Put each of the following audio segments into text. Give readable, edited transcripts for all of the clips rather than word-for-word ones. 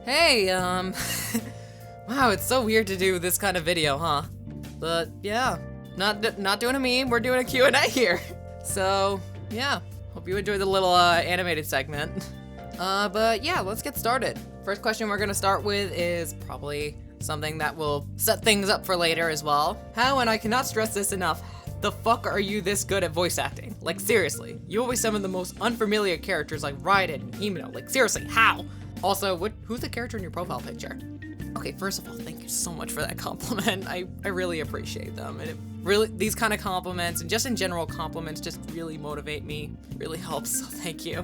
Hey, wow, it's so weird to do this kind of video, huh? But yeah, not doing a meme, we're doing a Q&A here. So, yeah, hope you enjoyed the little animated segment. But yeah, let's get started. First question we're gonna start with is probably something that will set things up for later as well. How, and I cannot stress this enough, the fuck are you this good at voice acting? Like, seriously, you always summon the most unfamiliar characters like Raiden and Himeno. Like, seriously, how? Also, who's the character in your profile picture? Okay, first of all, thank you so much for that compliment. I really appreciate them. And it really, these kind of compliments and just in general compliments just really motivate me, really helps, so thank you.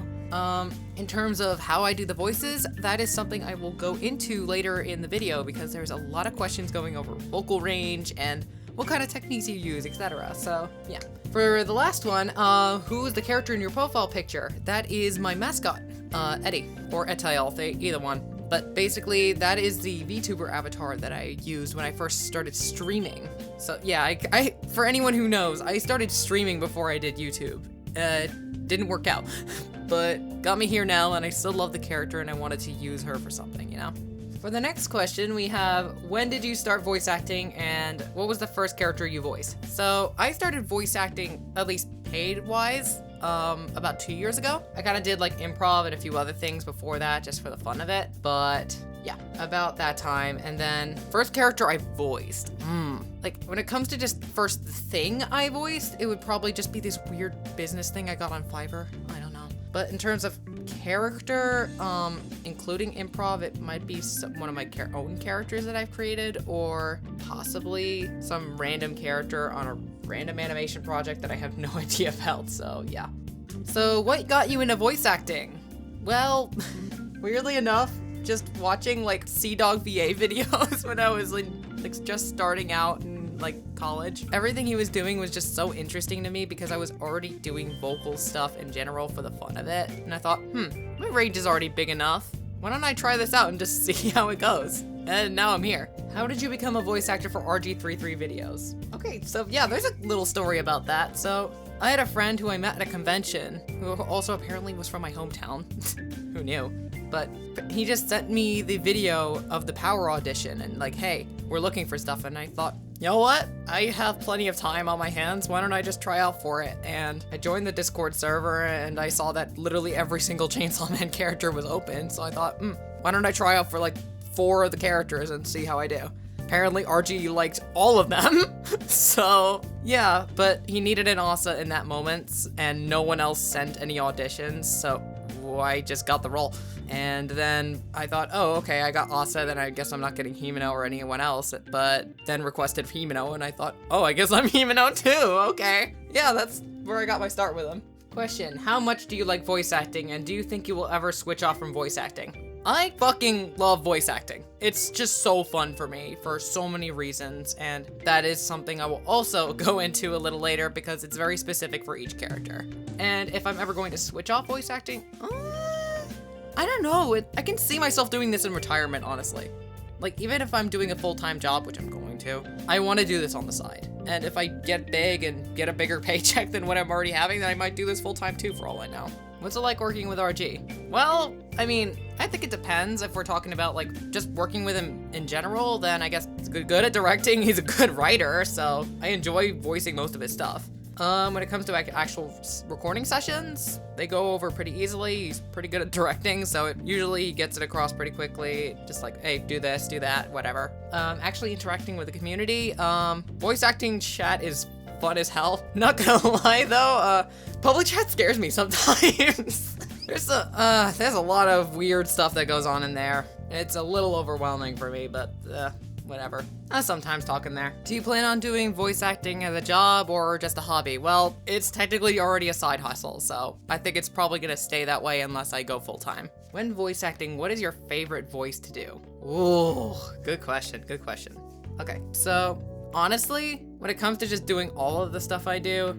In terms of how I do the voices, that is something I will go into later in the video because there's a lot of questions going over vocal range and what kind of techniques you use, etc. So, yeah. For the last one, who is the character in your profile picture? That is my mascot, Eetiy, or Eetiy, either one. But basically, that is the VTuber avatar that I used when I first started streaming. So yeah, I for anyone who knows, I started streaming before I did YouTube. Didn't work out, but got me here now, and I still love the character, and I wanted to use her for something, you know? For the next question, we have, when did you start voice acting, and what was the first character you voiced? So I started voice acting, at least paid-wise, about 2 years ago. I kind of did like improv and a few other things before that just for the fun of it, but yeah, about that time. And then first character I voiced, like when it comes to just first thing I voiced, it would probably just be this weird business thing I got on Fiverr. I don't know. But in terms of character, including improv, it might be one of my own characters that I've created, or possibly some random character on a random animation project that I have no idea about, so yeah. So what got you into voice acting? Well, weirdly enough, just watching like CDogVA videos when I was like just starting out in like college. Everything he was doing was just so interesting to me because I was already doing vocal stuff in general for the fun of it. And I thought, my range is already big enough. Why don't I try this out and just see how it goes? And now I'm here. How did you become a voice actor for RG33 videos? Okay, so yeah, there's a little story about that. So I had a friend who I met at a convention who also apparently was from my hometown. Who knew? But he just sent me the video of the Power audition and like, hey, we're looking for stuff. And I thought, you know what? I have plenty of time on my hands. Why don't I just try out for it? And I joined the Discord server and I saw that literally every single Chainsaw Man character was open. So I thought, why don't I try out for like 4 of the characters and see how I do? Apparently RG liked all of them. So yeah, but he needed an Asa in that moment and no one else sent any auditions. So I just got the role. And then I thought, oh, okay, I got Asa, then I guess I'm not getting Himeno or anyone else, but then requested Himeno, and I thought, oh, I guess I'm Himeno too, okay. Yeah, that's where I got my start with him. Question, how much do you like voice acting, and do you think you will ever switch off from voice acting? I fucking love voice acting. It's just so fun for me for so many reasons, and that is something I will also go into a little later because it's very specific for each character. And if I'm ever going to switch off voice acting, I don't know, I can see myself doing this in retirement, honestly. Like, even if I'm doing a full-time job, which I'm going to, I want to do this on the side. And if I get big and get a bigger paycheck than what I'm already having, then I might do this full-time too, for all I know. What's it like working with RG? Well, I mean, I think it depends. If we're talking about, like, just working with him in general, then I guess he's good at directing, he's a good writer, so I enjoy voicing most of his stuff. When it comes to actual recording sessions, they go over pretty easily. He's pretty good at directing, so usually he gets it across pretty quickly. Just like, hey, do this, do that, whatever. Actually interacting with the community, voice acting chat is fun as hell. Not gonna lie though, public chat scares me sometimes. There's a lot of weird stuff that goes on in there. It's a little overwhelming for me, but whatever. I sometimes talk in there. Do you plan on doing voice acting as a job or just a hobby? Well, it's technically already a side hustle, so I think it's probably gonna stay that way unless I go full time. When voice acting, what is your favorite voice to do? Ooh, good question, good question. Okay, so honestly, when it comes to just doing all of the stuff I do,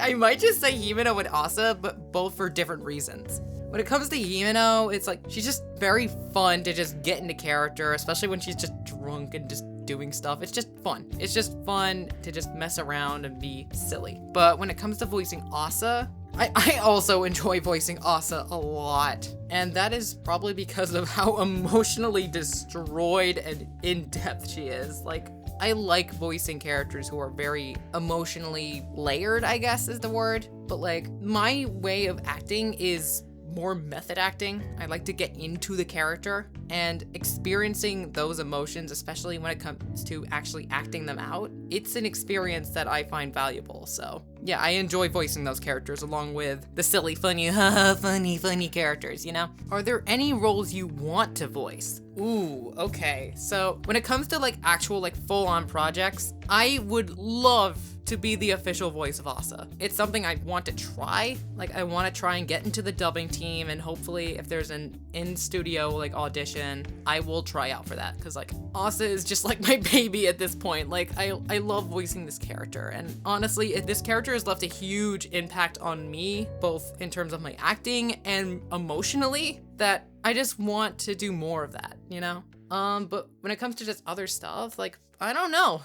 I might just say Himeno and Asa, but both for different reasons. When it comes to Himeno, it's like, she's just very fun to just get into character, especially when she's just drunk and just doing stuff. It's just fun. It's just fun to just mess around and be silly. But when it comes to voicing Asa, I also enjoy voicing Asa a lot. And that is probably because of how emotionally destroyed and in-depth she is. Like, I like voicing characters who are very emotionally layered, I guess is the word. But like, my way of acting is more method acting. I like to get into the character, and experiencing those emotions, especially when it comes to actually acting them out, it's an experience that I find valuable. So yeah, I enjoy voicing those characters along with the silly, funny, funny characters, you know? Are there any roles you want to voice? Ooh, okay. So when it comes to like actual like full-on projects, I would love to be the official voice of Asa. It's something I want to try. Like, I want to try and get into the dubbing team, and hopefully if there's an in-studio like audition, I will try out for that, because like Asa is just like my baby at this point. Like, I love voicing this character, and honestly, this character has left a huge impact on me, both in terms of my acting and emotionally, that I just want to do more of that, you know? But when it comes to just other stuff, like, I don't know.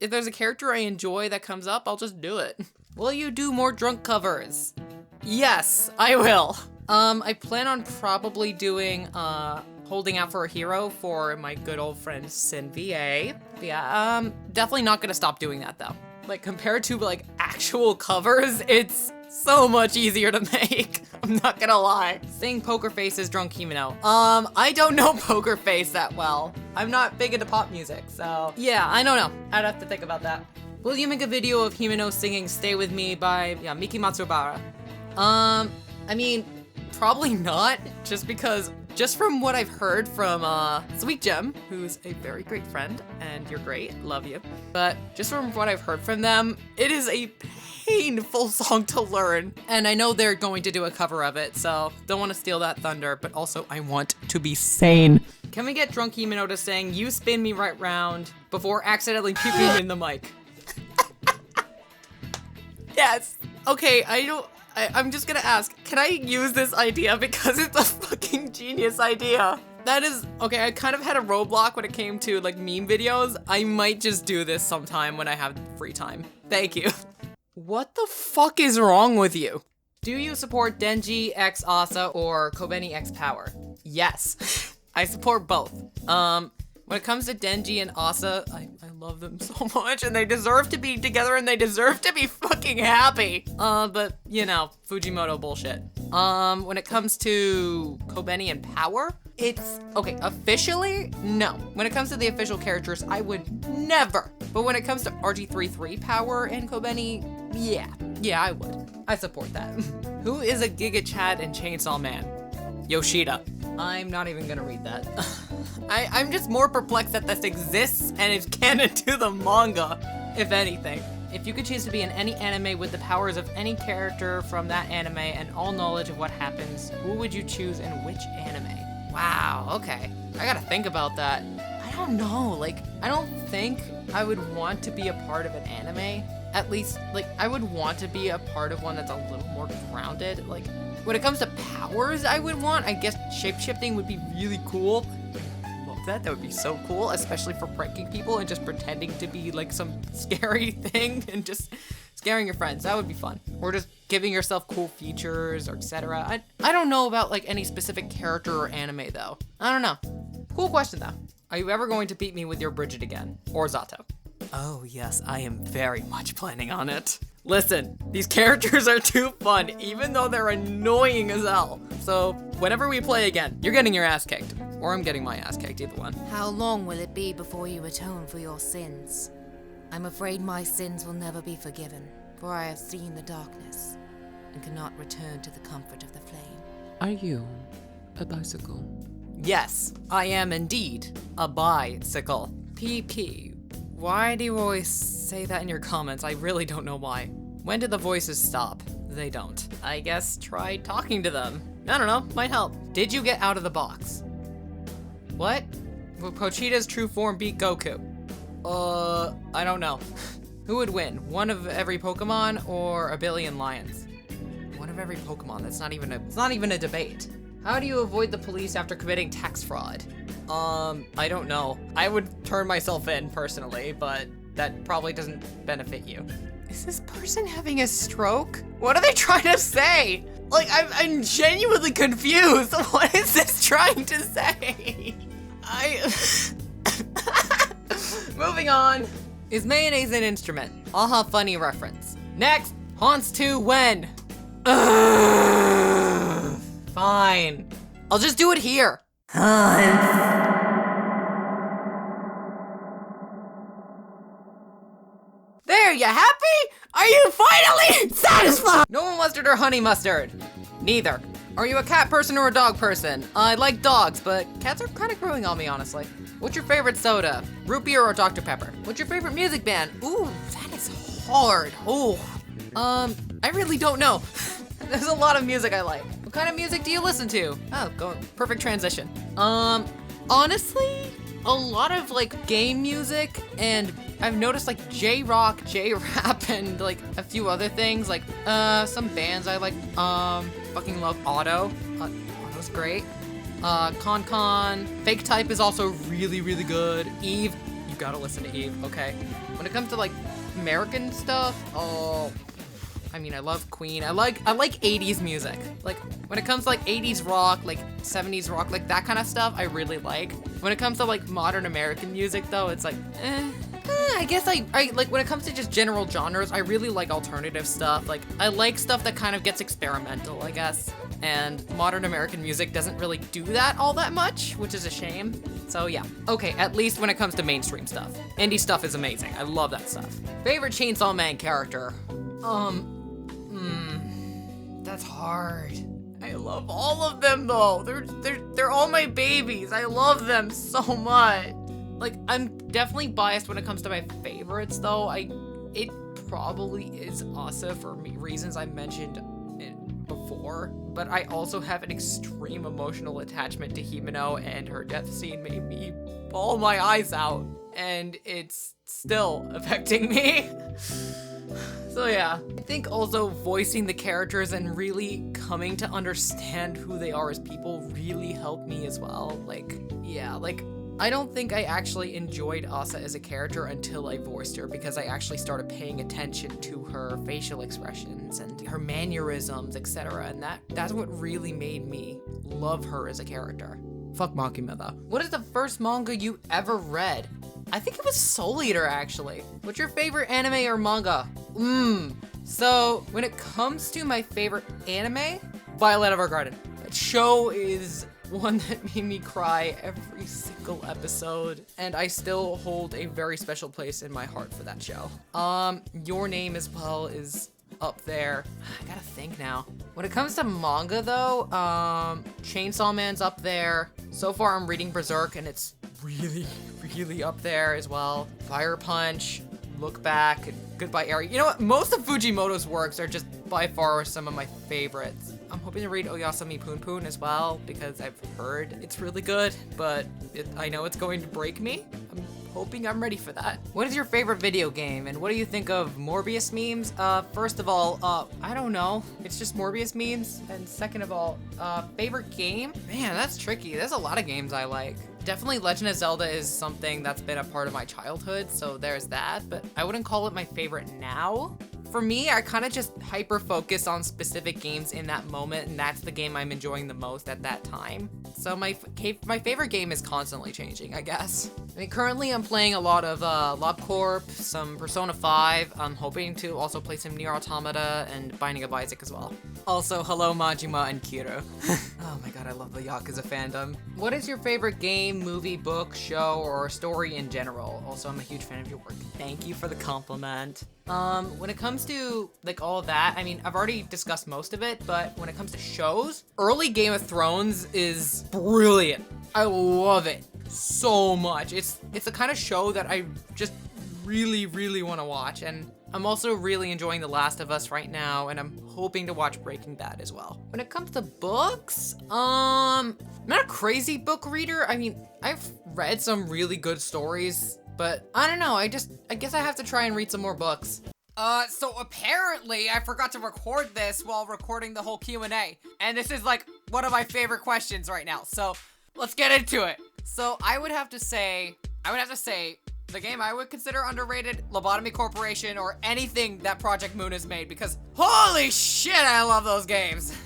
If there's a character I enjoy that comes up, I'll just do it. Will you do more drunk covers? Yes, I will. I plan on probably doing, Holding Out for a Hero for my good old friend Sin VA. Yeah, definitely not gonna stop doing that though. Like, compared to like actual covers, it's so much easier to make. I'm not gonna lie. Sing Poker Face's Drunk Himeno. I don't know Poker Face that well. I'm not big into pop music, so yeah, I don't know. I'd have to think about that. Will you make a video of Himeno singing Stay With Me by, yeah, Miki Matsubara? I mean, probably not, just from what I've heard from Sweet Gem, who's a very great friend, and you're great, love you. But just from what I've heard from them, it is a painful song to learn. And I know they're going to do a cover of it, so don't want to steal that thunder, but also I want to be sane. Can we get Drunk Himeno to sing You Spin Me Right Round before accidentally puking in the mic? Yes. Okay, I'm just gonna ask, can I use this idea because it's a fucking genius idea? That is, okay, I kind of had a roadblock when it came to like meme videos. I might just do this sometime when I have free time. Thank you. What the fuck is wrong with you? Do you support Denji x Asa or Kobeni x Power? Yes, I support both. When it comes to Denji and Asa, I love them so much, and they deserve to be together, and they deserve to be fucking happy. But, you know, Fujimoto bullshit. When it comes to Kobeni and Power, it's, okay, officially, no. When it comes to the official characters, I would never. But when it comes to RG33 Power and Kobeni, yeah, I would. I support that. Who is a Giga Chad and Chainsaw Man? Yoshida. I'm not even gonna read that. I'm just more perplexed that this exists and is canon to the manga, if anything. If you could choose to be in any anime with the powers of any character from that anime and all knowledge of what happens, who would you choose and which anime? Wow, okay. I gotta think about that. I don't know, like, I don't think I would want to be a part of an anime. At least, like, I would want to be a part of one that's a little more grounded. Like, when it comes to powers I would want, I guess shapeshifting would be really cool. I love that. That would be so cool, especially for pranking people and just pretending to be like some scary thing and just scaring your friends. That would be fun. Or just giving yourself cool features or etc. I don't know about like any specific character or anime though. I don't know. Cool question though. Are you ever going to beat me with your Bridget again? Or Zato? Oh yes, I am very much planning on it. Listen, these characters are too fun, even though they're annoying as hell. So, whenever we play again, you're getting your ass kicked. Or I'm getting my ass kicked, either one. How long will it be before you atone for your sins? I'm afraid my sins will never be forgiven, for I have seen the darkness, and cannot return to the comfort of the flame. Are you a bicycle? Yes, I am indeed a bicycle. PP. Why do you always say that in your comments? I really don't know why. When did the voices stop? They don't. I guess try talking to them. I don't know, might help. Did you get out of the box? What? Will Pochita's true form beat Goku? I don't know. Who would win? One of every Pokemon or a billion lions? One of every Pokemon, it's not even a debate. How do you avoid the police after committing tax fraud? I don't know. I would turn myself in personally, but that probably doesn't benefit you. Is this person having a stroke? What are they trying to say? Like, I'm genuinely confused. What is this trying to say? Moving on. Is mayonnaise an instrument? Aha, funny reference. Next, haunts to when? Fine. I'll just do it here. There, you happy? Are you finally satisfied? No mustard or honey mustard? Neither. Are you a cat person or a dog person? I like dogs, but cats are kind of growing on me, honestly. What's your favorite soda? Root beer or Dr. Pepper? What's your favorite music band? Ooh, that is hard. Ooh. I really don't know. There's a lot of music I like. What kind of music do you listen to? Oh, perfect transition. Honestly, a lot of like game music, and I've noticed like J-rock, J-rap, and like a few other things, like some bands I like, fucking love Otto. Otto's great. Con, Fake Type is also really, really good. Eve, you gotta listen to Eve, okay? When it comes to like American stuff, oh, I mean, I love Queen. I like 80s music. Like, when it comes to like 80s rock, like 70s rock, like that kind of stuff, I really like. When it comes to like modern American music though, it's like, I guess I like, when it comes to just general genres, I really like alternative stuff. Like, I like stuff that kind of gets experimental, I guess. And modern American music doesn't really do that all that much, which is a shame. So yeah. Okay, at least when it comes to mainstream stuff. Indie stuff is amazing. I love that stuff. Favorite Chainsaw Man character? That's hard. I love all of them though. They're all my babies. I love them so much. Like, I'm definitely biased when it comes to my favorites though. It probably is Asa for reasons I mentioned before, but I also have an extreme emotional attachment to Himeno, and her death scene made me bawl my eyes out, and it's still affecting me. So yeah, I think also voicing the characters and really coming to understand who they are as people really helped me as well. Like, yeah, like, I don't think I actually enjoyed Asa as a character until I voiced her, because I actually started paying attention to her facial expressions and her mannerisms, etc. And that's what really made me love her as a character. Fuck Makima though. What is the first manga you ever read? I think it was Soul Eater, actually. What's your favorite anime or manga? So when it comes to my favorite anime, Violet Evergarden. That show is one that made me cry every single episode, and I still hold a very special place in my heart for that show. Your Name as well is up there. I gotta think now. When it comes to manga though, Chainsaw Man's up there. So far I'm reading Berserk, and it's really, really up there as well. Fire Punch, Look Back, and Goodbye Eri. You know what? Most of Fujimoto's works are just by far some of my favorites. I'm hoping to read Oyasumi Poon as well, because I've heard it's really good, but I know it's going to break me. I'm hoping I'm ready for that. What is your favorite video game, and what do you think of Morbius memes? First of all, I don't know. It's just Morbius memes. And second of all, favorite game? Man, that's tricky. There's a lot of games I like. Definitely Legend of Zelda is something that's been a part of my childhood, so there's that, but I wouldn't call it my favorite now. For me, I kind of just hyper-focus on specific games in that moment, and that's the game I'm enjoying the most at that time. So my favorite game is constantly changing, I guess. I mean, currently I'm playing a lot of LobCorp, some Persona 5. I'm hoping to also play some Nier Automata and Binding of Isaac as well. Also, hello Majima and Kiro. Oh my god, I love the Yakuza fandom. What is your favorite game, movie, book, show, or story in general? Also, I'm a huge fan of your work. Thank you for the compliment. When it comes to like all of that, I mean, I've already discussed most of it, but when it comes to shows, early Game of Thrones is brilliant. I love it so much. It's the kind of show that I just really, really want to watch, and I'm also really enjoying The Last of Us right now, and I'm hoping to watch Breaking Bad as well. When it comes to books, I'm not a crazy book reader. I mean, I've read some really good stories, but I don't know, I guess I have to try and read some more books. So apparently I forgot to record this while recording the whole Q&A, and this is like one of my favorite questions right now, so let's get into it. So I would have to say the game I would consider underrated, Lobotomy Corporation, or anything that Project Moon has made, because holy shit, I love those games.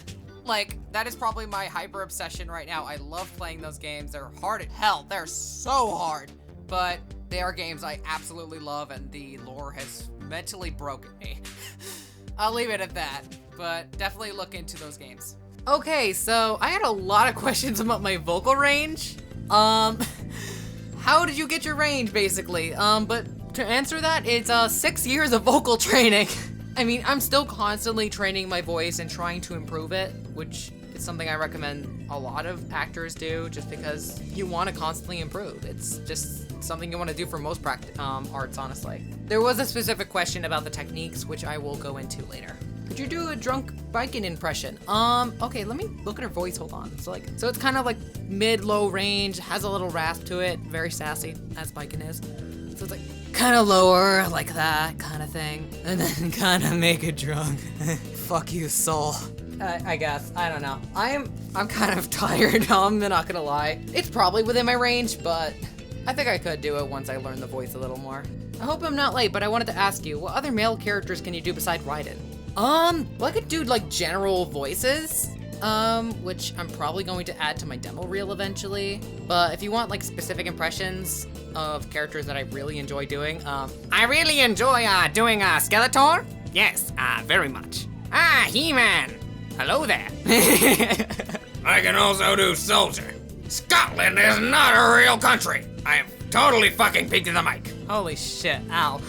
Like, that is probably my hyper obsession right now. I love playing those games. They're hard as hell. They're so hard, but they are games I absolutely love, and the lore has mentally broken me. I'll leave it at that, but definitely look into those games. Okay, so I had a lot of questions about my vocal range. How did you get your range, basically? But to answer that, it's 6 years of vocal training. I mean, I'm still constantly training my voice and trying to improve it, which is something I recommend a lot of actors do, just because you want to constantly improve. It's just something you want to do for most arts, honestly. There was a specific question about the techniques, which I will go into later. Could you do a drunk Viking impression? Okay, let me look at her voice, hold on. So it's kind of like mid-low range, has a little rasp to it, very sassy, as Viking is. So it's like kind of lower, like that kind of thing, and then kind of make it drunk. Fuck you, soul. I guess, I don't know. I'm kind of tired, I'm not gonna lie. It's probably within my range, but I think I could do it once I learn the voice a little more. I hope I'm not late, but I wanted to ask you, what other male characters can you do besides Raiden? Well, I could do like general voices, which I'm probably going to add to my demo reel eventually. But if you want like specific impressions of characters that I really enjoy doing, I really enjoy doing Skeletor. Yes, very much. He-Man. Hello there. I can also do Soldier. Scotland is not a real country. I am totally fucking peaked in the mic. Holy shit, ow.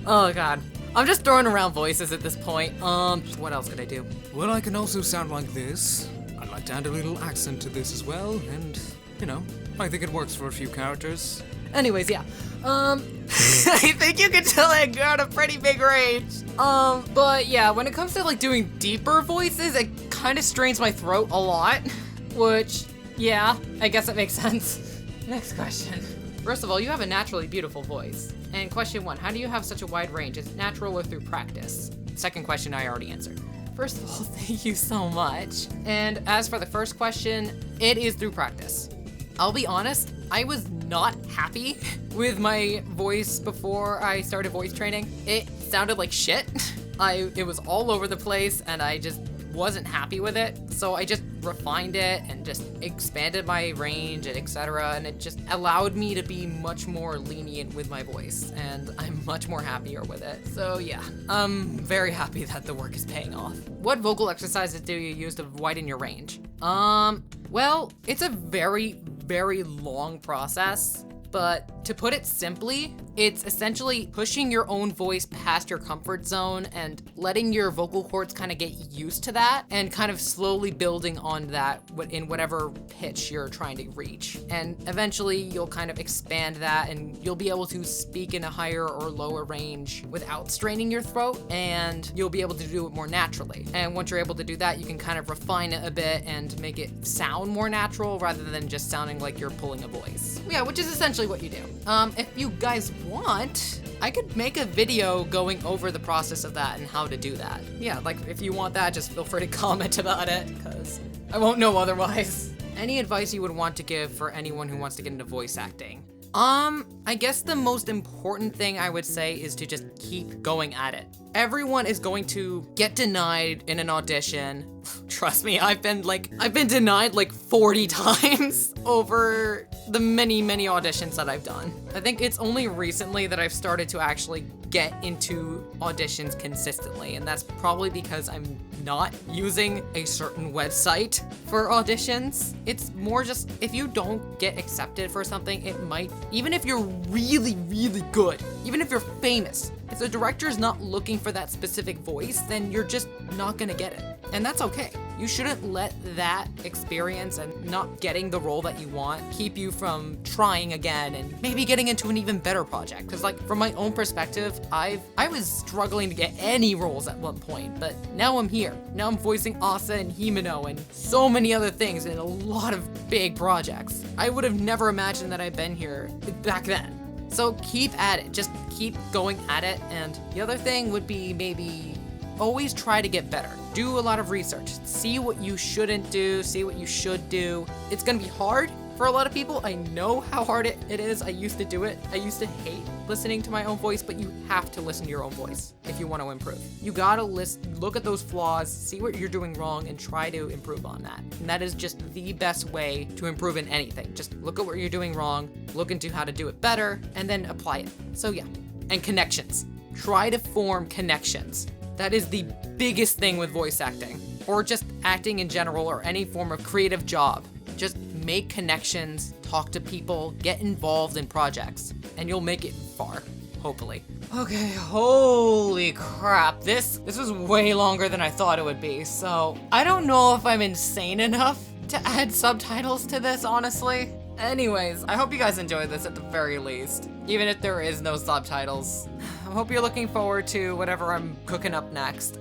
Oh god. I'm just throwing around voices at this point. What else could I do? Well, I can also sound like this. I'd like to add a little accent to this as well, and, you know, I think it works for a few characters. Anyways, yeah. I think you can tell I got a pretty big range. But yeah, when it comes to like doing deeper voices, it kind of strains my throat a lot. Which, yeah, I guess it makes sense. Next question. First of all, you have a naturally beautiful voice. And question 1, how do you have such a wide range? Is it natural or through practice? Second question I already answered. First of all, thank you so much. And as for the first question, it is through practice. I'll be honest, I was not happy with my voice before I started voice training. It sounded like shit. It was all over the place and I just wasn't happy with it. So I just refined it and just expanded my range and etc. And it just allowed me to be much more lenient with my voice and I'm much more happier with it. So yeah, I'm very happy that the work is paying off. What vocal exercises do you use to widen your range? Well, it's a very, very long process. But to put it simply, it's essentially pushing your own voice past your comfort zone and letting your vocal cords kind of get used to that and kind of slowly building on that in whatever pitch you're trying to reach. And eventually you'll kind of expand that and you'll be able to speak in a higher or lower range without straining your throat, and you'll be able to do it more naturally. And once you're able to do that, you can kind of refine it a bit and make it sound more natural rather than just sounding like you're pulling a voice. Yeah, which is essentially what you do. If you guys want, I could make a video going over the process of that and how to do that. Yeah, like if you want that, just feel free to comment about it, because I won't know otherwise. Any advice you would want to give for anyone who wants to get into voice acting? I guess the most important thing I would say is to just keep going at it. Everyone is going to get denied in an audition. Trust me, I've been denied like 40 times over the many auditions that I've done. I think it's only recently that I've started to actually get into auditions consistently, and that's probably because I'm not using a certain website for auditions. It's more just, if you don't get accepted for something, it might, even if you're really good, even if you're famous, if the director is not looking for that specific voice, then you're just not gonna get it. And that's okay. You shouldn't let that experience and not getting the role that you want keep you from trying again and maybe getting into an even better project. Because like from my own perspective, I was struggling to get any roles at one point, but now I'm here. Now I'm voicing Asa and Himeno and so many other things in a lot of big projects. I would have never imagined that I'd been here back then. So keep at it, just keep going at it. And the other thing would be maybe always try to get better. Do a lot of research. See what you shouldn't do, see what you should do. It's gonna be hard, For a lot of people, I know how hard it is. I used to do it. I used to hate listening to my own voice, but you have to listen to your own voice if you want to improve. You gotta look at those flaws, see what you're doing wrong, and try to improve on that. And that is just the best way to improve in anything. Just look at what you're doing wrong, look into how to do it better, and then apply it. So yeah, and connections. Try to form connections. That is the biggest thing with voice acting, or just acting in general, or any form of creative job. Just make connections, talk to people, get involved in projects, and you'll make it far, hopefully. Okay, holy crap. This was way longer than I thought it would be, so I don't know if I'm insane enough to add subtitles to this, honestly. Anyways, I hope you guys enjoyed this at the very least, even if there is no subtitles. I hope you're looking forward to whatever I'm cooking up next.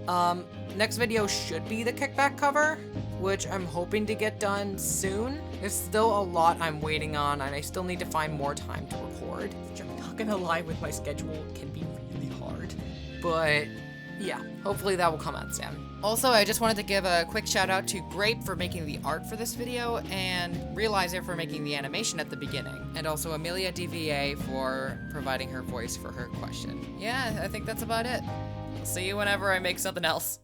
Next video should be the kickback cover, which I'm hoping to get done soon. There's still a lot I'm waiting on, and I still need to find more time to record, which I'm not gonna lie, with my schedule can be really hard. But yeah, hopefully that will come out soon. Also, I just wanted to give a quick shout out to Grape for making the art for this video, and Realizer for making the animation at the beginning, and also Amelia DVA for providing her voice for her question. Yeah, I think that's about it. I'll see you whenever I make something else.